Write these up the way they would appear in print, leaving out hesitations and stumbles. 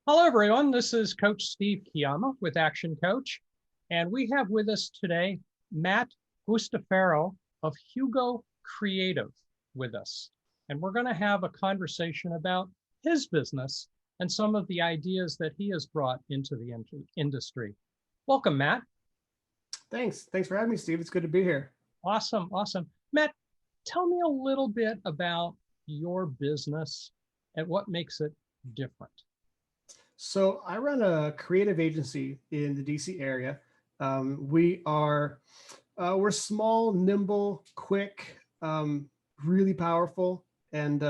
Hello, everyone. This is Coach Steve Chiama with Action Coach, and we have with us today Matt Guastaferro of HUGO Creative with us. And we're going to have a conversation about his business and some of the ideas that he has brought into the industry. Welcome, Matt. Thanks for having me, Steve. It's good to be here. Awesome. Matt, tell me a little bit about your business and what makes it different. So I run a creative agency in the DC area. We're small, nimble, quick, really powerful. And,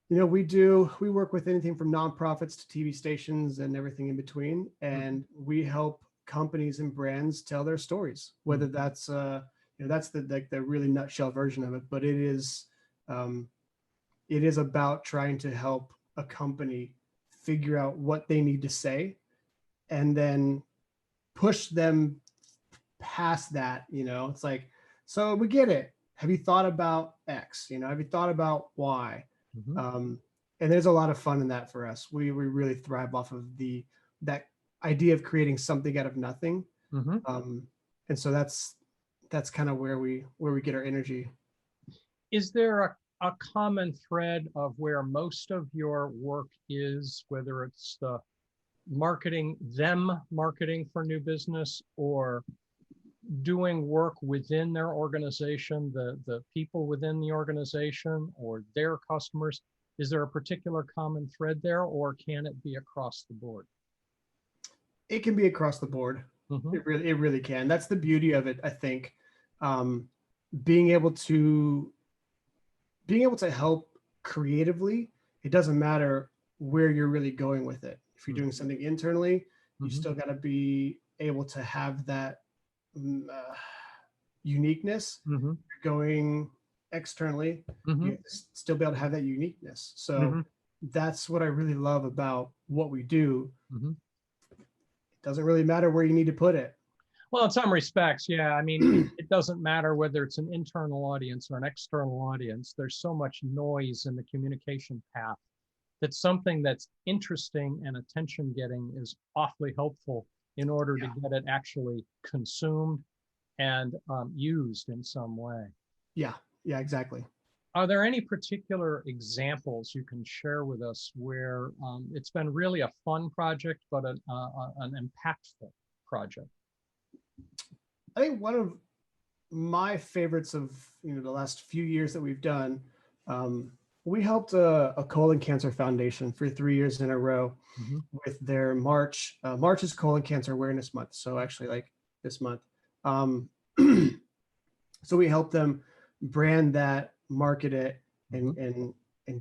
we work with anything from nonprofits to TV stations and everything in between. And we help companies and brands tell their stories, whether that's, that's the really nutshell version of it, but it is about trying to help a company figure out what they need to say and then push them past that. It's like, so we get it. Have you thought about X? Have you thought about Y? And there's a lot of fun in that for us. We really thrive off of that idea of creating something out of nothing. And so that's kind of where we get our energy. Is there a common thread of where most of your work is, whether it's the marketing for new business or doing work within their organization, the people within the organization or their customers? Is there a particular common thread there, or can it be across the board? It can be across the board. It really can. That's the beauty of it, I think. Being able to help creatively, it doesn't matter where you're really going with it. If you're doing something internally, you still got to be able to have that uniqueness. You're going externally, you still be able to have that uniqueness. So that's what I really love about what we do. It doesn't really matter where you need to put it. Well, in some respects, yeah. I mean, it doesn't matter whether it's an internal audience or an external audience. There's so much noise in the communication path that something that's interesting and attention getting is awfully helpful in order to get it actually consumed and used in some way. Yeah, exactly. Are there any particular examples you can share with us where it's been really a fun project, but an impactful project? I think one of my favorites of the last few years that we've done, we helped a colon cancer foundation for 3 years in a row with their March. March is Colon Cancer Awareness Month, so actually like this month. So we helped them brand that, market it, and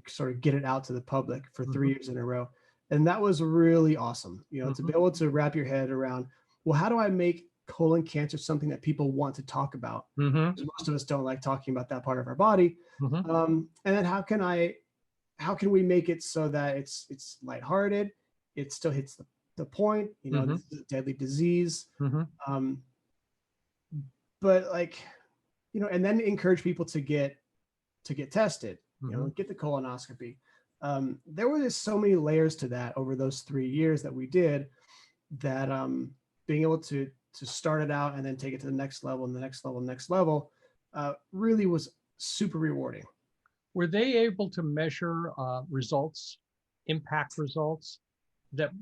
sort of get it out to the public for 3 years in a row, and that was really awesome. To be able to wrap your head around, well, how do I make colon cancer something that people want to talk about? Because most of us don't like talking about that part of our body. And then how can we make it so that it's lighthearted, it still hits the point, this is a deadly disease, but and then encourage people to get tested, get the colonoscopy. There were just so many layers to that over those 3 years that we did that being able to start it out and then take it to the next level and the next level, really was super rewarding. Were they able to measure results, impact results, that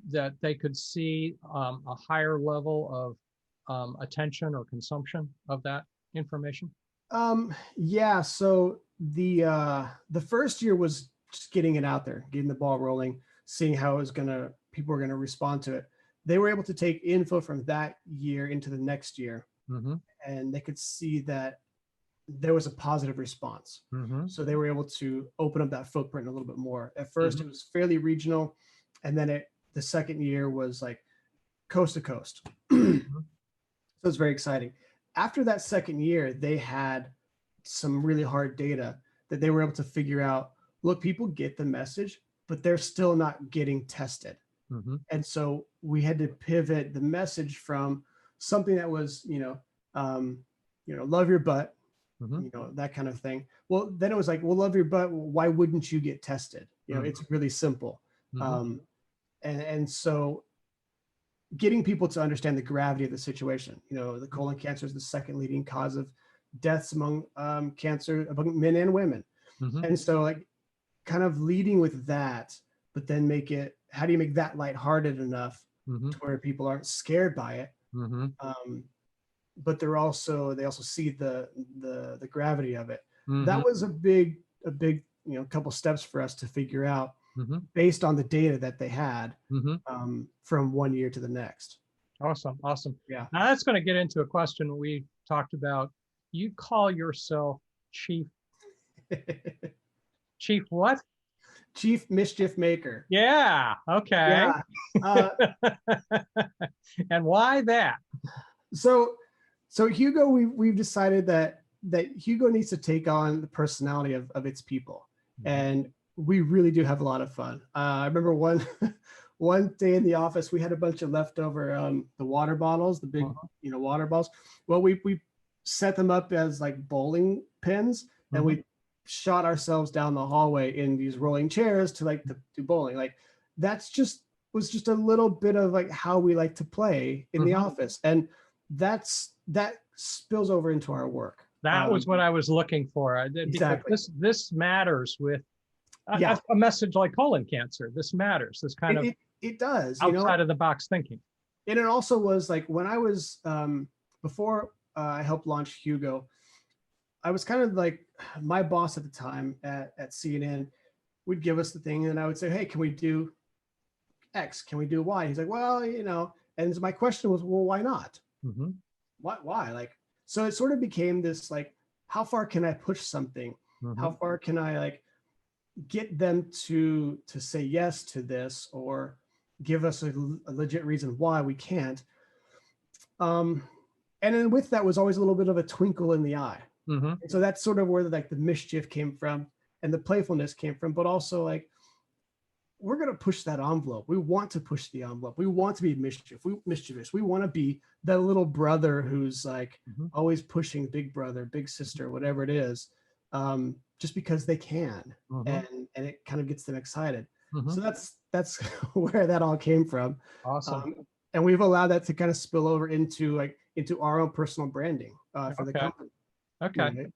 they could see a higher level of attention or consumption of that information? Yeah. So the first year was just getting it out there, getting the ball rolling, seeing how people were gonna respond to it. They were able to take info from that year into the next year, and they could see that there was a positive response. So they were able to open up that footprint a little bit more. At first, it was fairly regional, and then the second year was like coast to coast. So it's very exciting. After that second year, they had some really hard data that they were able to figure out. Look, people get the message, but they're still not getting tested. And so we had to pivot the message from something that was, love your butt, that kind of thing. Well, then it was like, well, love your butt. Why wouldn't you get tested? It's really simple. And so getting people to understand the gravity of the situation, the colon cancer is the second leading cause of deaths among cancer among men and women. Mm-hmm. And so like kind of leading with that, but then how do you make that lighthearted enough Mm-hmm. to where people aren't scared by it? Mm-hmm. But they also see the gravity of it. Mm-hmm. That was a big, couple steps for us to figure out Mm-hmm. based on the data that they had Mm-hmm. from one year to the next. Awesome. Awesome. Yeah. Now that's going to get into a question we talked about. You call yourself chief what? Chief Mischief Maker. Yeah. Okay. Yeah. And why that? So Hugo, we've decided that Hugo needs to take on the personality of its people. Mm-hmm. And we really do have a lot of fun. I remember one day in the office, we had a bunch of leftover the water bottles, the big water bottles. Well, we set them up as like bowling pins, and we shot ourselves down the hallway in these rolling chairs to do bowling. Like was just a little bit of like how we like to play in the office, and that spills over into our work. That was what I was looking for. Exactly. Because this matters with a message like colon cancer. This matters. This kind of it does outside of the box thinking. And it also was like when I was before I helped launch Hugo, I was kind of like my boss at the time at CNN would give us the thing, and I would say, hey, can we do X? Can we do Y? He's like, well, and my question was, well, why not? Mm-hmm. Why? Like, so it sort of became this like, how far can I push something? Mm-hmm. How far can I like get them to say yes to this, or give us a legit reason why we can't? And then with that was always a little bit of a twinkle in the eye. Mm-hmm. And so that's sort of where the mischief came from and the playfulness came from, but also like, we're going to push that envelope. We want to push the envelope. We want to be mischievous. We want to be that little brother who's like always pushing big brother, big sister, whatever it is, just because they can, and it kind of gets them excited. So that's where that all came from. Awesome. And we've allowed that to kind of spill over into our own personal branding for the company. Okay.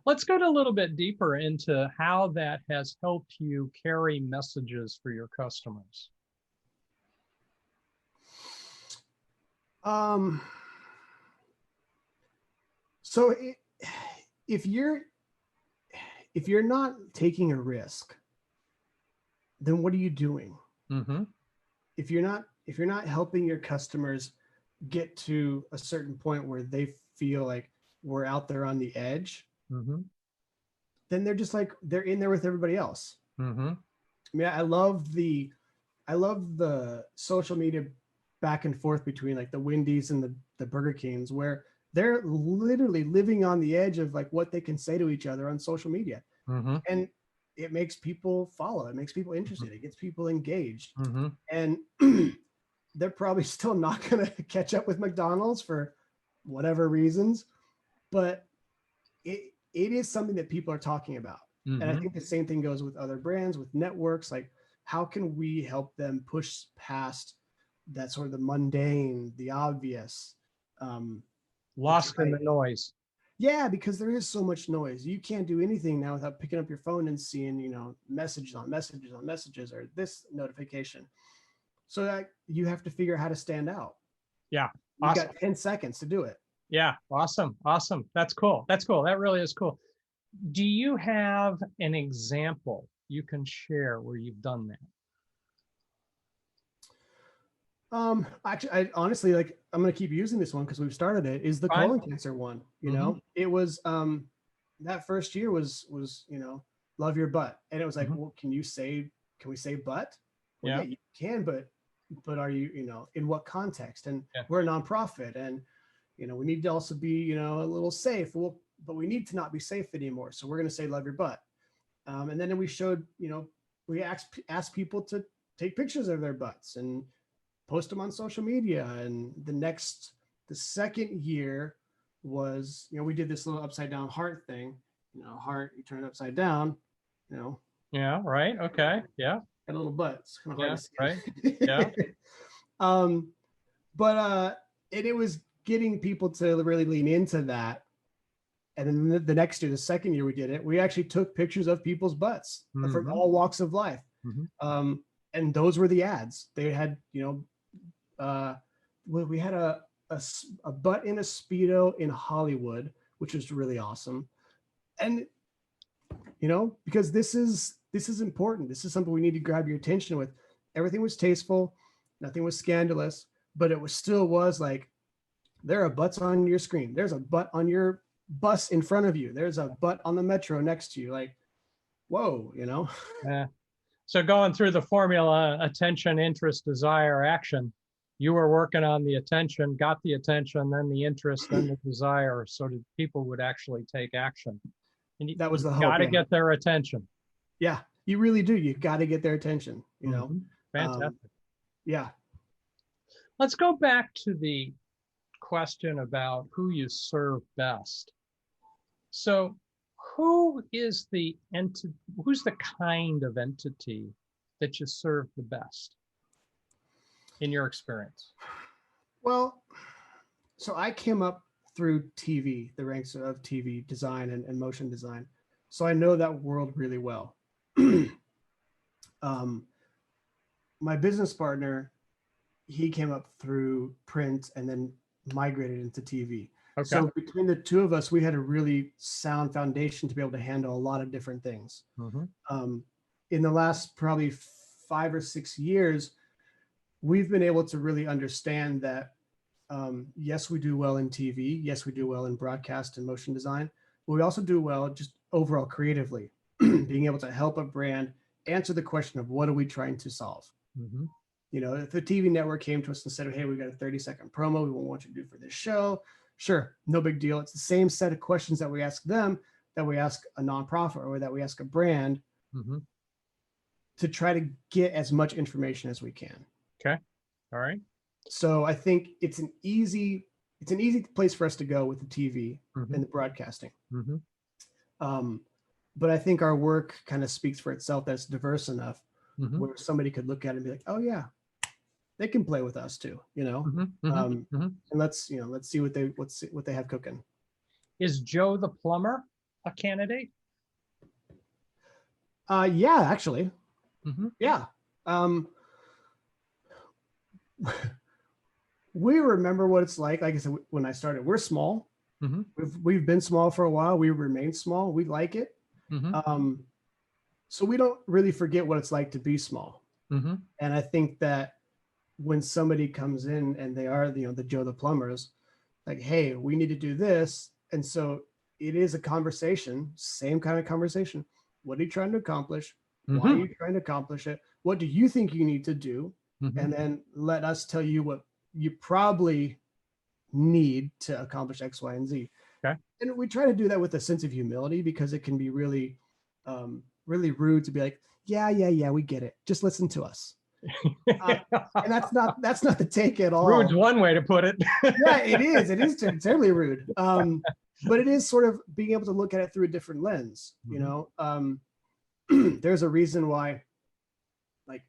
Let's go a little bit deeper into how that has helped you carry messages for your customers. So if you're not taking a risk, then what are you doing? Mm-hmm. If you're not helping your customers get to a certain point where they feel like we're out there on the edge, then they're just like, they're in there with everybody else. I mean, I love the social media back and forth between like the Wendy's and the Burger Kings, where they're literally living on the edge of like what they can say to each other on social media. And it makes people follow. It makes people interested. It gets people engaged. And they're probably still not going to catch up with McDonald's for whatever reasons, but it is something that people are talking about. And I think the same thing goes with other brands, with networks. Like, how can we help them push past that sort of the mundane, the obvious, lost in the noise? Yeah, because there is so much noise. You can't do anything now without picking up your phone and seeing, messages on messages on messages, or this notification. So that you have to figure out how to stand out. Yeah. You got 10 seconds to do it. Yeah. Awesome. That's cool. That really is cool. Do you have an example you can share where you've done that? Actually, I honestly, like, I'm going to keep using this one because we've started it, is the colon cancer one. It was, that first year was, love your butt. And it was like, well, can we say butt? Well, yeah, you can, but are you, in what context? And we're a nonprofit, and, we need to also be, a little safe. Well, but we need to not be safe anymore. So we're going to say love your butt. And then we showed, we asked people to take pictures of their butts and post them on social media. And the second year was, we did this little upside down heart thing, heart, you turn it upside down, Yeah. Right. Okay. Yeah. got a little butt. It's kind of hard Yeah, to see. right. Yeah. And it was getting people to really lean into that. And then the next year, the second year we did it, we actually took pictures of people's butts from all walks of life. And those were the ads. They had, we had a butt in a Speedo in Hollywood, which was really awesome. And, because this is important. This is something we need to grab your attention with. Everything was tasteful. Nothing was scandalous, but it still was like, there are butts on your screen. There's a butt on your bus in front of you. There's a butt on the metro next to you. Like, whoa, Yeah. So going through the formula, attention, interest, desire, action, you were working on the attention, got the attention, then the interest, then the desire, so that people would actually take action. And that was the hope. Got to get their attention. Yeah, you really do. You got to get their attention, Fantastic. Yeah. Let's go back to the question about who you serve best. So who's the kind of entity that you serve the best in your experience? Well, so I came up through TV, the ranks of TV design and motion design. So I know that world really well. My business partner, he came up through print and then migrated into TV. Okay. So between the two of us, we had a really sound foundation to be able to handle a lot of different things. In the last probably 5 or 6 years, we've been able to really understand that, yes, we do well in TV. Yes, we do well in broadcast and motion design, but we also do well just overall creatively, being able to help a brand answer the question of what are we trying to solve? If a TV network came to us and said, hey, we got a 30-second promo we want you to do for this show. Sure, no big deal. It's the same set of questions that we ask them, that we ask a nonprofit or that we ask a brand to try to get as much information as we can. Okay. All right. So I think it's an easy place for us to go with the TV and the broadcasting. But I think our work kind of speaks for itself. That's diverse enough where somebody could look at it and be like, oh yeah, they can play with us too, and let's see what they have cooking. Is Joe the plumber a candidate? Yeah, actually. Yeah. We remember what it's like. Like I said, when I started, we're small. We've been small for a while. We remain small. We like it. So we don't really forget what it's like to be small. And I think that when somebody comes in and they are, the Joe the plumbers, like, hey, we need to do this. And so it is a conversation, same kind of conversation. What are you trying to accomplish? Why are you trying to accomplish it? What do you think you need to do? And then let us tell you what you probably need to accomplish X, Y, and Z. Okay. And we try to do that with a sense of humility, because it can be really, really rude to be like, yeah, we get it. Just listen to us. And that's not the take at all. Rude's one way to put it. Yeah, it is. It is terribly rude. But it is sort of being able to look at it through a different lens. There's a reason why, like,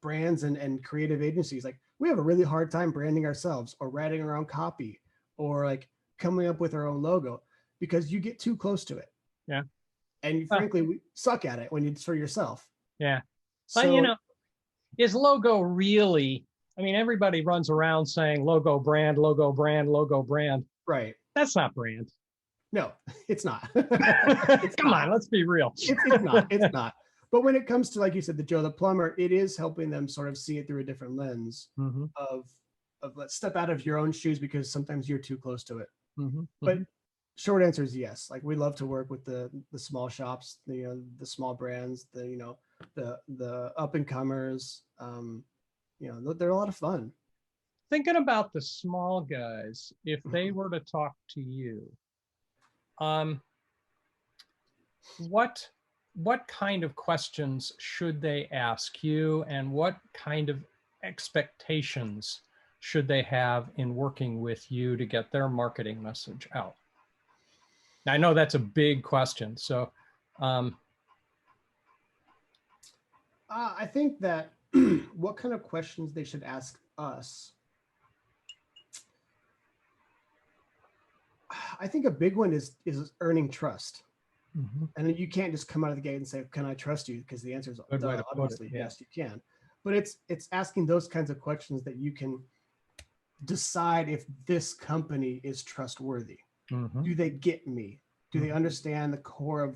brands and creative agencies, like, we have a really hard time branding ourselves or writing our own copy or like coming up with our own logo, because you get too close to it. Yeah. And frankly, we suck at it when it's for yourself. Yeah. So, but is logo really, everybody runs around saying logo brand, logo brand, logo brand. Right. That's not brand. No, it's not. Come on, let's be real. It's not. But when it comes to, like you said, the Joe the plumber, it is helping them sort of see it through a different lens of let's step out of your own shoes, because sometimes you're too close to it. But short answer is yes. Like, we love to work with the small shops, the small brands, the up and comers. They're a lot of fun. Thinking about the small guys, if they were to talk to you, what kind of questions should they ask you, and what kind of expectations should they have in working with you to get their marketing message out? Now, I know that's a big question. So I think that what kind of questions they should ask us. I think a big one is earning trust. Mhm. And you can't just come out of the gate and say, "Can I trust you?" Because the answer is Good way to put it. obviously Yeah. yes, you can. But it's asking those kinds of questions that you can decide if this company is trustworthy. Mhm. Do they get me? Do they Mhm. understand the core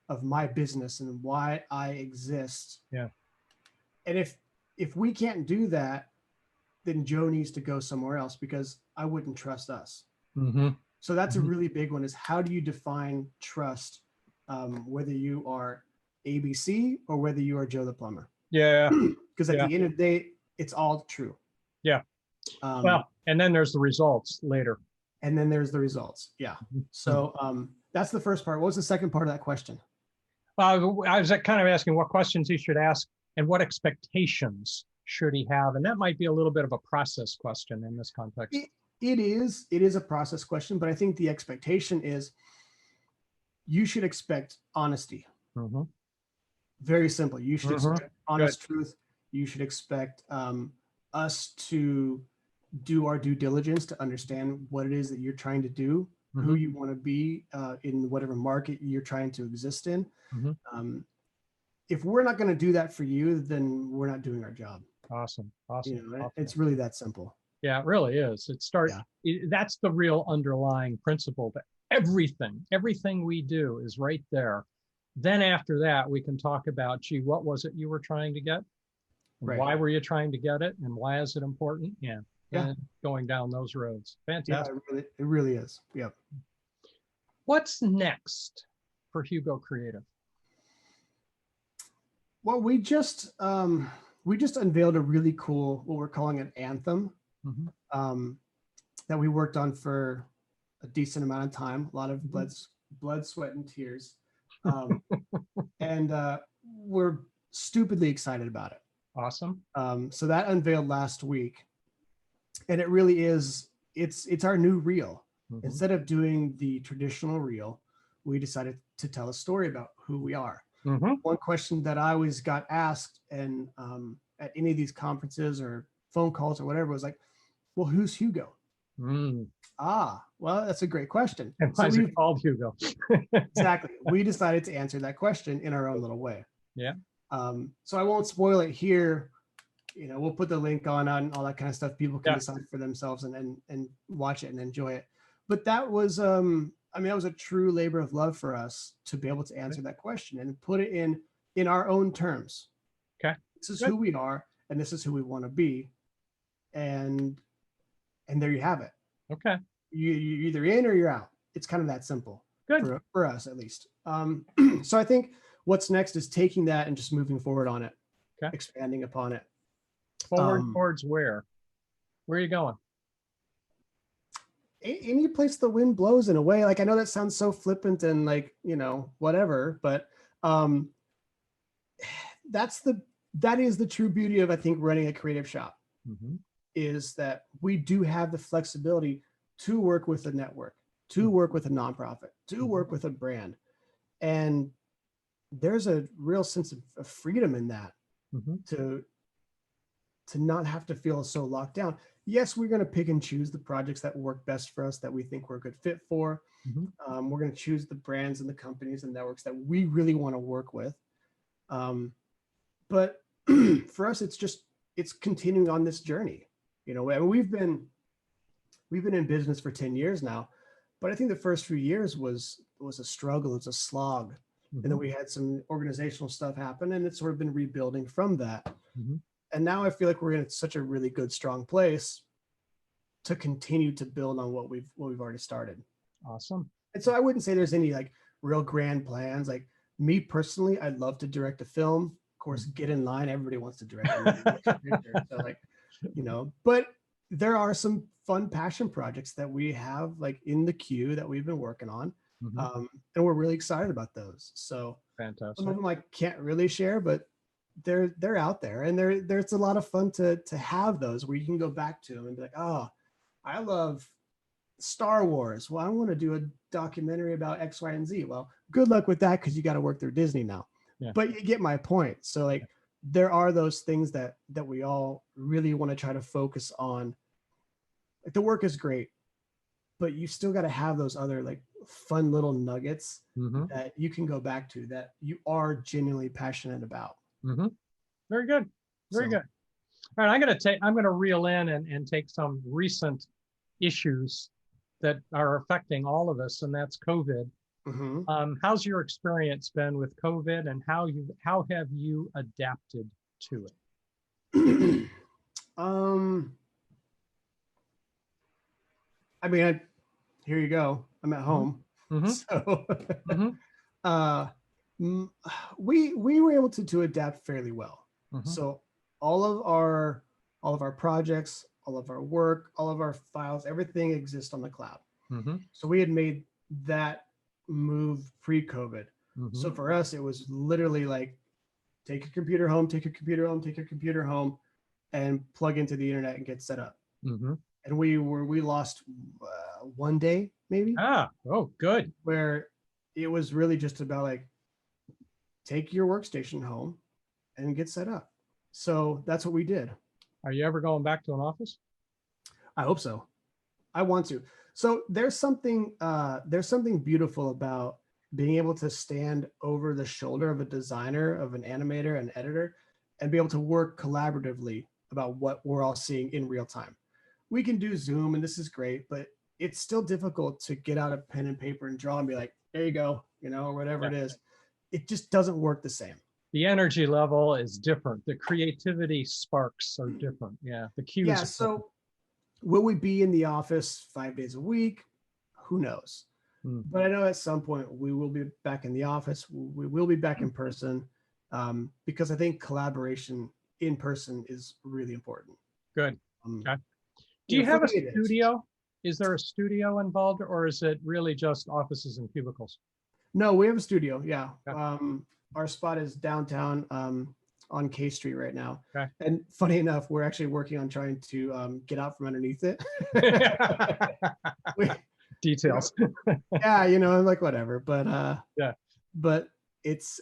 of my business and why I exist? Yeah. And if we can't do that, then Joe needs to go somewhere else because I wouldn't trust us. Mhm. So that's a Mhm. really big one, is how do you define trust, whether you are ABC or whether you are Joe the plumber? Yeah. Because at Yeah. the end of the day, it's all true. Yeah. Um, Well, and then there's the results later. and then there's the results. Yeah. Mhm. So that's the first part. What was the second part of that question? I was kind of asking what questions he should ask and what expectations should he have, and that might be a little bit of a process question in this context. It is a process question, but I think the expectation is you should expect honesty. Mm-hmm. Very simple. You should Mm-hmm. expect Good. honest truth. You should expect us to do our due diligence to understand what it is that you're trying to do, who Mm-hmm. you want to be in whatever market you're trying to exist in. Mm-hmm. If we're not going to do that for you, then we're not doing our job. Awesome. Awesome. Awesome. It's really that simple. Yeah, it really is. Yeah. That's the real underlying principle to everything we do is right there. Then after that, we can talk about, gee, what was it you were trying to get? And Right. why were you trying to get it? And why is it important? Yeah. Yeah. And going down those roads. Yeah, Fantastic. it really is. Yep. What's next for HUGO Creative? Well, we just unveiled a really cool, what we're calling an anthem, Mhm. that we worked on for a decent amount of time, a lot of Mhm. blood, sweat, and tears. And we're stupidly excited about it. Awesome. So that unveiled last week, and it really is, it's our new reel. Mhm. Instead of doing the traditional reel, we decided to tell a story about who we are. Mhm. One question that I always got asked, and at any of these conferences or phone calls or whatever, was like, well, who's Hugo? Mm. Well, that's a great question. And why So is it we called HUGO? exactly, we decided to answer that question in our own little way. Yeah. So I won't spoil it here. We'll put the link on all that kind of stuff. People can Yeah. decide for themselves and watch it and enjoy it. But that was, that was a true labor of love for us to be able to answer that question and put it in our own terms. Okay. This is Good. who we are, and this is who we want to be, and there you have it. Okay. You're either in or you're out. It's kind of that simple. Good. For us, at least. So I think what's next is taking that and just moving forward on it, Okay. expanding upon it. Forward towards where? Where are you going? Any place the wind blows, in a way. Like, I know that sounds so flippant and like, whatever, but that is the true beauty of, I think, running a creative shop. Mm-hmm. Is that we do have the flexibility to work with a network, to work with a nonprofit, to work with a brand. And there's a real sense of freedom in that, to not have to feel so locked down. Yes, we're going to pick and choose the projects that work best for us, that we think we're a good fit for. We're going to choose the brands and the companies and networks that we really want to work with. But for us, it's continuing on this journey. We've been in business for 10 years now, but I think the first few years was a struggle. It's a slog. And then we had some organizational stuff happen, and it's sort of been rebuilding from that. And now I feel like we're in such a really good, strong place to continue to build on what we've already started. Awesome. And so I wouldn't say there's any like real grand plans. Like, me personally, I'd love to direct a film. Of course, get in line. Everybody wants to direct a movie. So like, but there are some fun passion projects that we have like in the queue that we've been working on. And we're really excited about those. So fantastic. Some of them I can't really share, but they're out there, and there's a lot of fun to have those where you can go back to them and be like, oh, I love Star Wars. Well, I want to do a documentary about X, Y, and Z. Well, good luck with that, because you got to work through Disney now. Yeah. But you get my point. So like, there are those things that we all really want to try to focus on. Like the work is great, but you still got to have those other like fun little nuggets that you can go back to, that you are genuinely passionate about. Very good. Very good. All right, I'm going to reel in and take some recent issues that are affecting all of us, and that's COVID. How's your experience been with COVID, and how have you adapted to it? I mean, here you go. I'm at home, so we were able to adapt fairly well. So all of our projects, all of our work, all of our files, everything exists on the cloud. So we had made that move pre-COVID. So for us, it was literally like, take your computer home, take your computer home, take your computer home, and plug into the internet and get set up. And we lost 1 day maybe. Oh, good. Where it was really just about like, take your workstation home and get set up. So that's what we did. Are you ever going back to an office? I hope so. I want to. So there's something beautiful about being able to stand over the shoulder of a designer, of an animator, an editor, and be able to work collaboratively about what we're all seeing in real time. We can do Zoom and this is great, but it's still difficult to get out a pen and paper and draw and be like, there you go, or whatever it is. It just doesn't work the same. The energy level is different. The creativity sparks are different. Yeah, the cues. Yeah, so will we be in the office 5 days a week? Who knows? But I know at some point we will be back in the office. We will be back in person, because I think collaboration in person is really important. Good. Okay. Do you have a studio? Is there a studio involved, or is it really just offices and cubicles? No, we have a studio. Yeah. Okay. Our spot is downtown on K Street right now. Okay. And funny enough, we're actually working on trying to get out from underneath it. Details. Yeah, I'm like, whatever. But yeah. But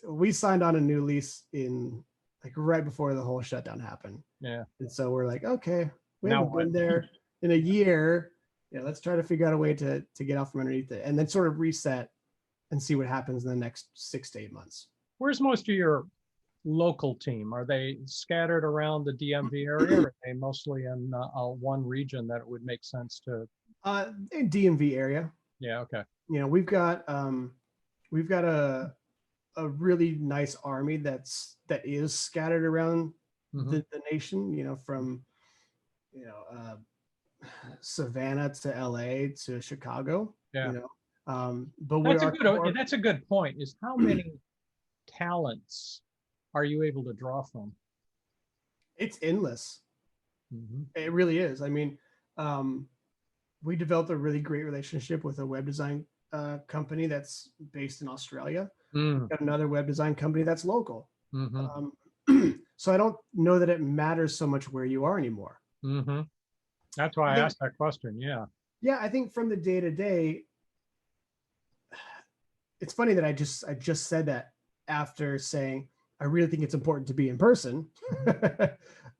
we signed on a new lease in like right before the whole shutdown happened. Yeah. And so we're like, okay, we haven't been there in a year. Yeah, let's try to figure out a way to get out from underneath it, and then sort of reset and see what happens in the next 6 to 8 months. Where's most of your local team? Are they scattered around the DMV area, or are they mostly in one region that it would make sense to? In DMV area. Yeah. Okay. We've got a really nice army that is scattered around the nation. From Savannah to LA to Chicago. Yeah. But that's a good point. Is how many talents are you able to draw from? It's endless. It really is. I mean, we developed a really great relationship with a web design company that's based in Australia. Got another web design company that's local. So I don't know that it matters so much where you are anymore. That's why I asked that question. Yeah. Yeah, I think from the day to day, it's funny that I just said that after saying I really think it's important to be in person.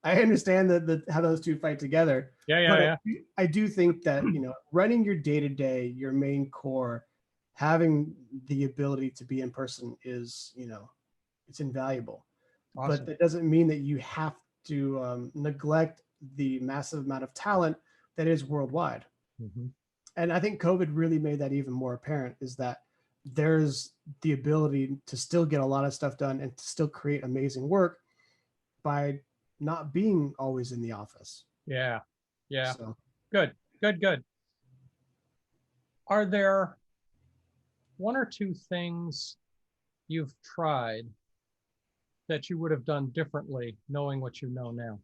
I understand that how those two fight together. Yeah. I do think that running your day to day, your main core, having the ability to be in person is it's invaluable. Awesome. But that doesn't mean that you have to neglect the massive amount of talent that is worldwide. And I think COVID really made that even more apparent, is that there's the ability to still get a lot of stuff done and to still create amazing work by not being always in the office. Yeah. So. Good. Are there one or two things you've tried that you would have done differently knowing what you know now?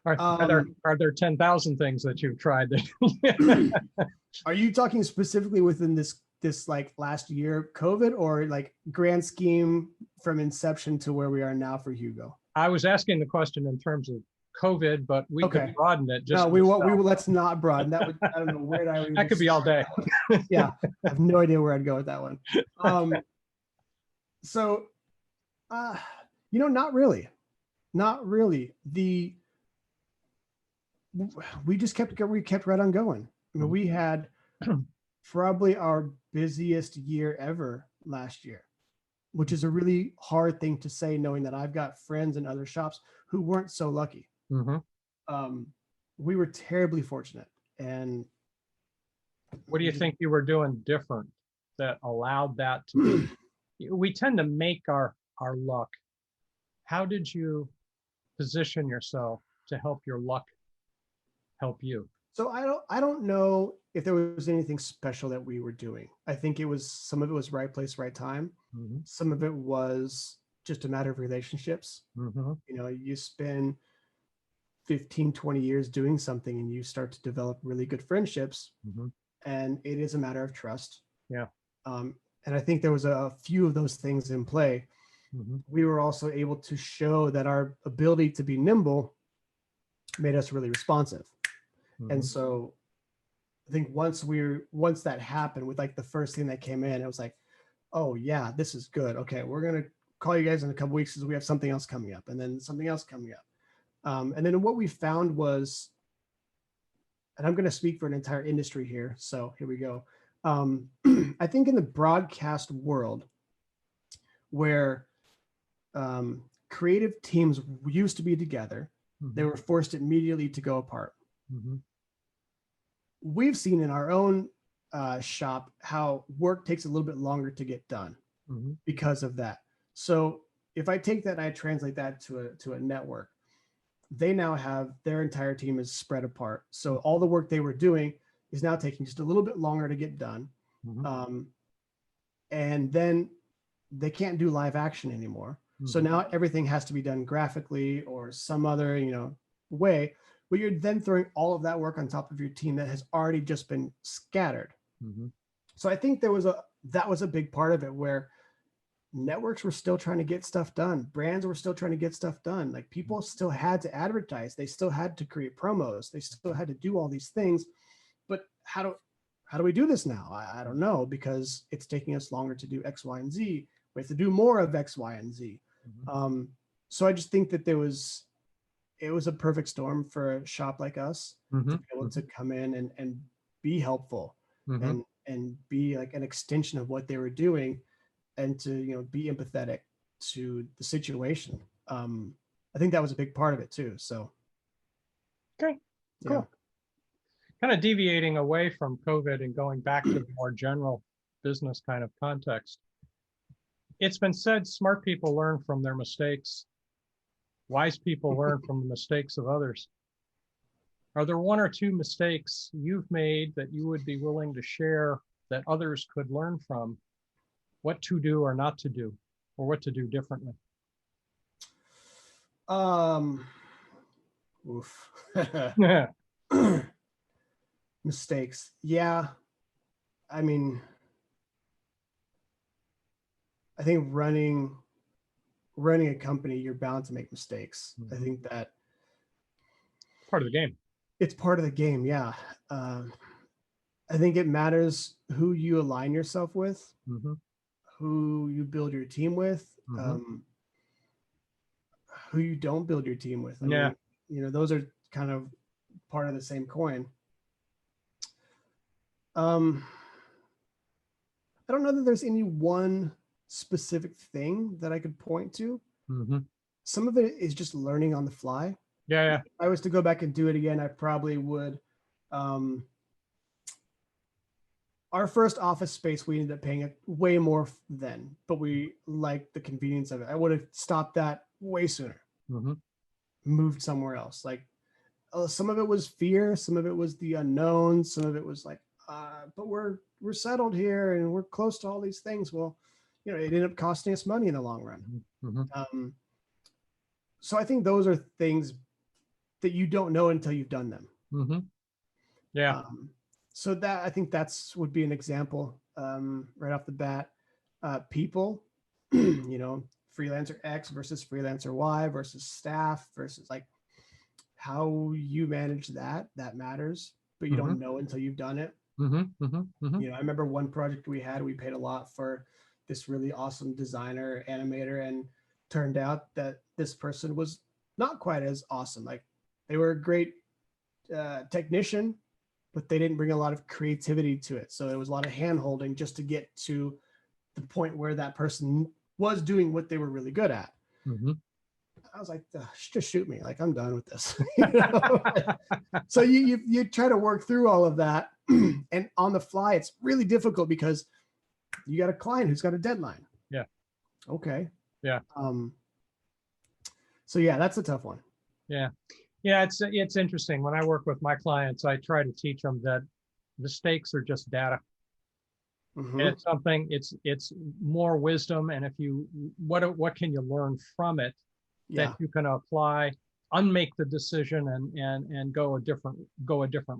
Are there 10,000 things that you've tried that Are you talking specifically within this like last year COVID, or like grand scheme from inception to where we are now for HUGO? I was asking the question in terms of COVID, but we could broaden it. No, we will. Let's not broaden that. I don't know where I would. That could be all day. Yeah, I have no idea where I'd go with that one. So Uh, not really. Not really. We kept right on going. I mean, we had probably our busiest year ever last year, which is a really hard thing to say, knowing that I've got friends in other shops who weren't so lucky. We were terribly fortunate. And what do you think you were doing different that allowed that to be? We tend to make our luck. How did you position yourself to help your luck help you? So I don't know if there was anything special that we were doing. I think some of it was right place, right time. Some of it was just a matter of relationships. You spend 15, 20 years doing something and you start to develop really good friendships, and it is a matter of trust. Yeah. And I think there was a few of those things in play. We were also able to show that our ability to be nimble made us really responsive. And so I think once that happened, with like the first thing that came in, it was like, oh yeah, this is good. Okay, we're going to call you guys in a couple weeks because we have something else coming up, and then something else coming up. And then what we found was, and I'm going to speak for an entire industry here, so here we go. I think in the broadcast world, where creative teams used to be together, they were forced immediately to go apart. We've seen in our own shop how work takes a little bit longer to get done because of that. So if I take that and I translate that to a network, they now have their entire team is spread apart. So all the work they were doing is now taking just a little bit longer to get done. And then they can't do live action anymore. So now everything has to be done graphically or some other, way. But you're then throwing all of that work on top of your team that has already just been scattered. So I think that was a big part of it, where networks were still trying to get stuff done. Brands were still trying to get stuff done. Like, people still had to advertise. They still had to create promos. They still had to do all these things. But how do we do this now? I don't know, because it's taking us longer to do X, Y, and Z. We have to do more of X, Y, and Z. So I just think that it was a perfect storm for a shop like us to be able to come in and be helpful and be like an extension of what they were doing, and to, be empathetic to the situation. I think that was a big part of it too. So. Okay, cool. Kind of deviating away from COVID and going back to the more general business kind of context. It's been said, smart people learn from their mistakes. Wise people learn from the mistakes of others. Are there one or two mistakes you've made that you would be willing to share that others could learn from? What to do or not to do, or what to do differently? Yeah. Mistakes. Yeah. I mean, I think running a company, you're bound to make mistakes. I think that part of the game. It's part of the game. Yeah. I think it matters who you align yourself with, who you build your team with, who you don't build your team with. I mean, those are kind of part of the same coin. I don't know that there's any one specific thing that I could point to. Some of it is just learning on the fly. Yeah. If I was to go back and do it again, I probably would. Our first office space, we ended up paying it way more then, but we liked the convenience of it. I would have stopped that way sooner. Moved somewhere else. Like, some of it was fear, some of it was the unknown, some of it was like, but we're settled here and we're close to all these things. Well, it ended up costing us money in the long run. So I think those are things that you don't know until you've done them. Yeah. So that, I think would be an example right off the bat. People, freelancer X versus freelancer Y versus staff versus, like, how you manage that matters, but you don't know until you've done it. I remember one project we paid a lot for this really awesome designer, animator, and turned out that this person was not quite as awesome. Like they were a great technician, but they didn't bring a lot of creativity to it. So it was a lot of hand holding just to get to the point where that person was doing what they were really good at. Mm-hmm. I was like, just shoot me. Like, I'm done with this. You know? So you try to work through all of that. And on the fly, it's really difficult because you got a client who's got a deadline. Yeah. Okay. Yeah. So yeah, that's a tough one. Yeah. Yeah. It's interesting. When I work with my clients, I try to teach them that mistakes are just data. Mm-hmm. And it's something, it's more wisdom. And if you, what can you learn from it that you can apply, unmake the decision and go a different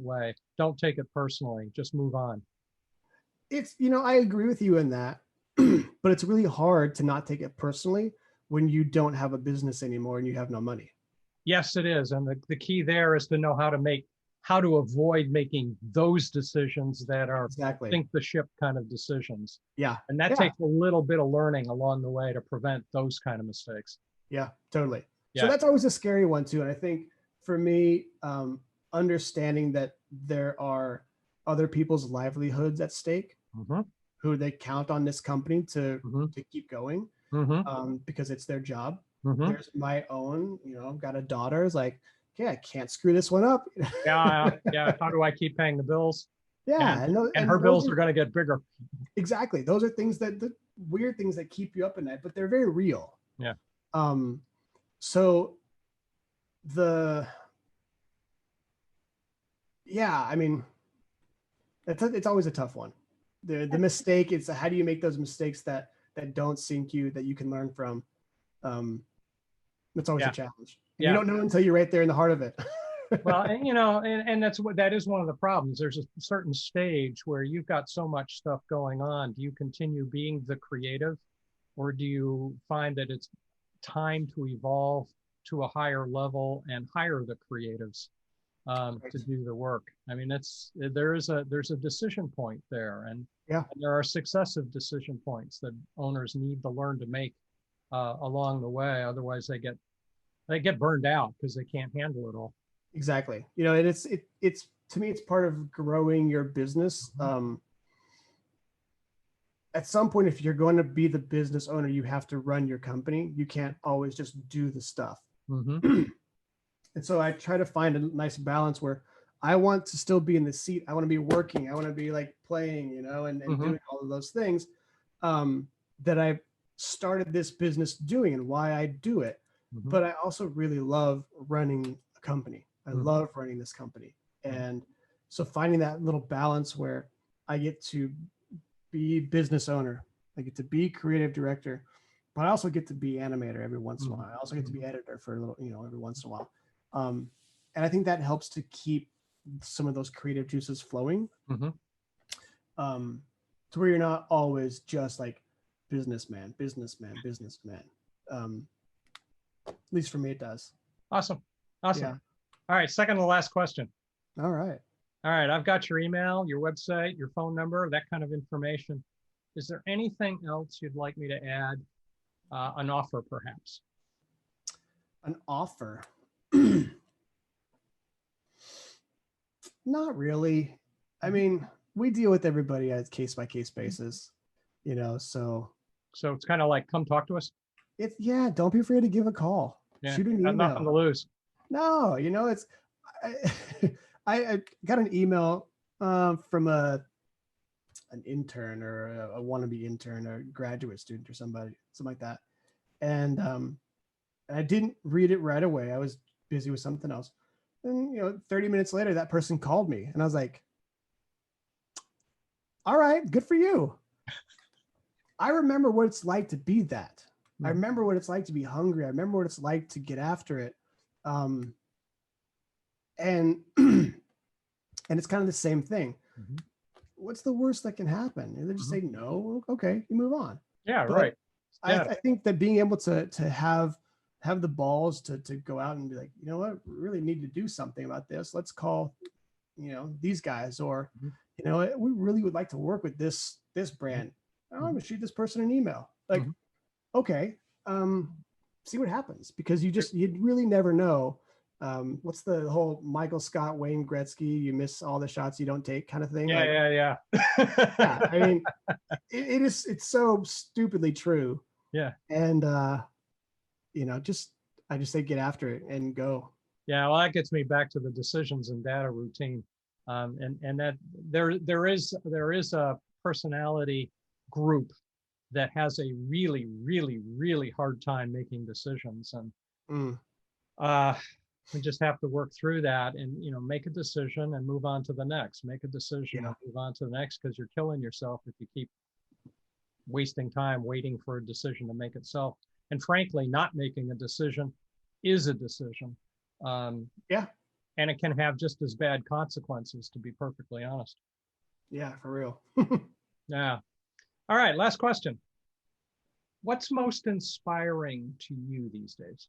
way. Don't take it personally, just move on. It's, you know, I agree with you in that, but it's really hard to not take it personally when you don't have a business anymore and you have no money. Yes, it is. And the key there is to know how to avoid making those decisions that are exactly sink the ship kind of decisions. Yeah. And that takes a little bit of learning along the way to prevent those kind of mistakes. Yeah, totally. Yeah. So that's always a scary one too. And I think for me, understanding that there are other people's livelihoods at stake, who they count on this company to keep going, because it's their job. There's my own, you know, I've got a daughter. It's like, yeah, I can't screw this one up. Yeah. How do I keep paying the bills? Yeah. And her bills are going to get bigger. Exactly. Those are things the weird things that keep you up at night, but they're very real. Yeah. So I mean, it's always a tough one. The mistake is how do you make those mistakes that don't sink you, that you can learn from. That's always a challenge. And you don't know until you're right there in the heart of it. Well, and you know, and that is one of the problems. There's a certain stage where you've got so much stuff going on. Do you continue being the creative, or do you find that it's time to evolve to a higher level and hire the creatives to do the work? I mean, there's a decision point there, and there are successive decision points that owners need to learn to make along the way. Otherwise, they get burned out because they can't handle it all. Exactly. You know, and it's to me, it's part of growing your business. At some point, if you're going to be the business owner, you have to run your company. You can't always just do the stuff. And so I try to find a nice balance where I want to still be in the seat. I want to be working. I want to be like playing, you know, and doing all of those things that I started this business doing and why I do it. But I also really love running a company. I love running this company. And so finding that little balance where I get to be business owner, I get to be creative director, but I also get to be animator every once in a while. I also get to be editor for a little, you know, every once in a while. And I think that helps to keep some of those creative juices flowing. To where you're not always just like businessman. At least for me, it does. Awesome. Yeah. All right. Second to last question. All right. I've got your email, your website, your phone number, that kind of information. Is there anything else you'd like me to add? An offer, perhaps? An offer? Not really. I mean, we deal with everybody as case by case basis, you know, so it's kind of like, come talk to us. Don't be afraid to give a call. Shoot an email. Nothing to lose. No, you know, I got an email from an intern or a wannabe intern or graduate student or something like that. And I didn't read it right away. I was busy with something else. And, you know, 30 minutes later, that person called me and I was like, all right, good for you. I remember what it's like to be that. I remember what it's like to be hungry. I remember what it's like to get after it. And it's kind of the same thing. What's the worst that can happen? They just say no. Okay, you move on. Yeah, but right. I think that being able to have the balls to go out and be like, you know what, we really need to do something about this. Let's call, you know, these guys, or you know, we really would like to work with this brand. I'm gonna shoot this person an email. Like, okay, see what happens, because you really never know. What's the whole Michael Scott, Wayne Gretzky, you miss all the shots you don't take kind of thing? Like, Yeah. yeah, I mean, it's so stupidly true. Yeah. And, you know, I just say get after it and go. Yeah, well, that gets me back to the decisions and data routine, and that there is a personality group that has a really hard time making decisions, and Mm, we just have to work through that, and make a decision and move on to the next. Make a decision yeah, and move on to the next, because you're killing yourself if you keep wasting time waiting for a decision to make itself. And frankly, not making a decision is a decision. yeah, And it can have just as bad consequences, to be perfectly honest. yeah, for real. Yeah. All right, last question. What's most inspiring to you these days?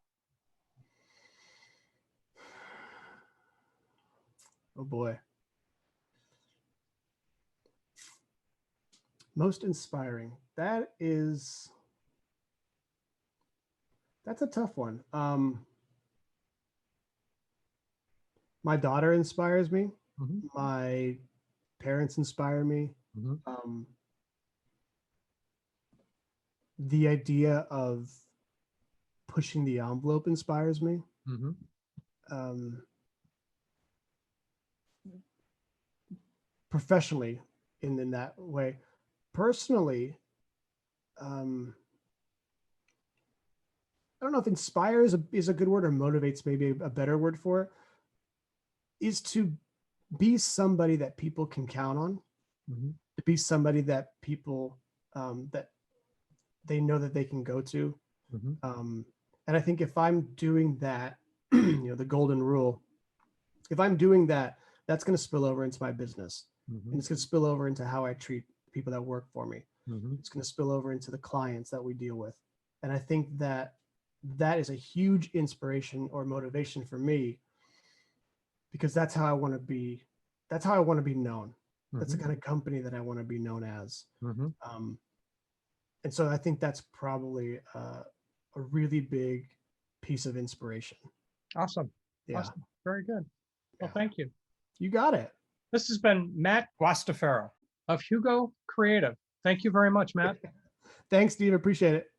Oh boy. Most inspiring. That's a tough one. My daughter inspires me. Mm-hmm. My parents inspire me. Mm-hmm. The idea of pushing the envelope inspires me. Mm-hmm. Professionally, in that way. Personally, I don't know if inspire is a good word, or motivates maybe a better word for it, is to be somebody that people can count on, Mm-hmm. to be somebody that people, that they know that they can go to. Mm-hmm. And I think if I'm doing that, the golden rule, if I'm doing that, that's going to spill over into my business, Mm-hmm. and it's going to spill over into how I treat people that work for me. Mm-hmm. It's going to spill over into the clients that we deal with. And I think that is a huge inspiration or motivation for me, because that's how I want to be. That's how I want to be known. That's the kind of company that I want to be known as. Mm-hmm. And so I think that's probably a really big piece of inspiration. Awesome. Yeah. Awesome. Very good. Well, Yeah. thank you. You got it. This has been Matt Guastaferro of HUGO Creative. Thank you very much, Matt. Thanks, Steve. Appreciate it.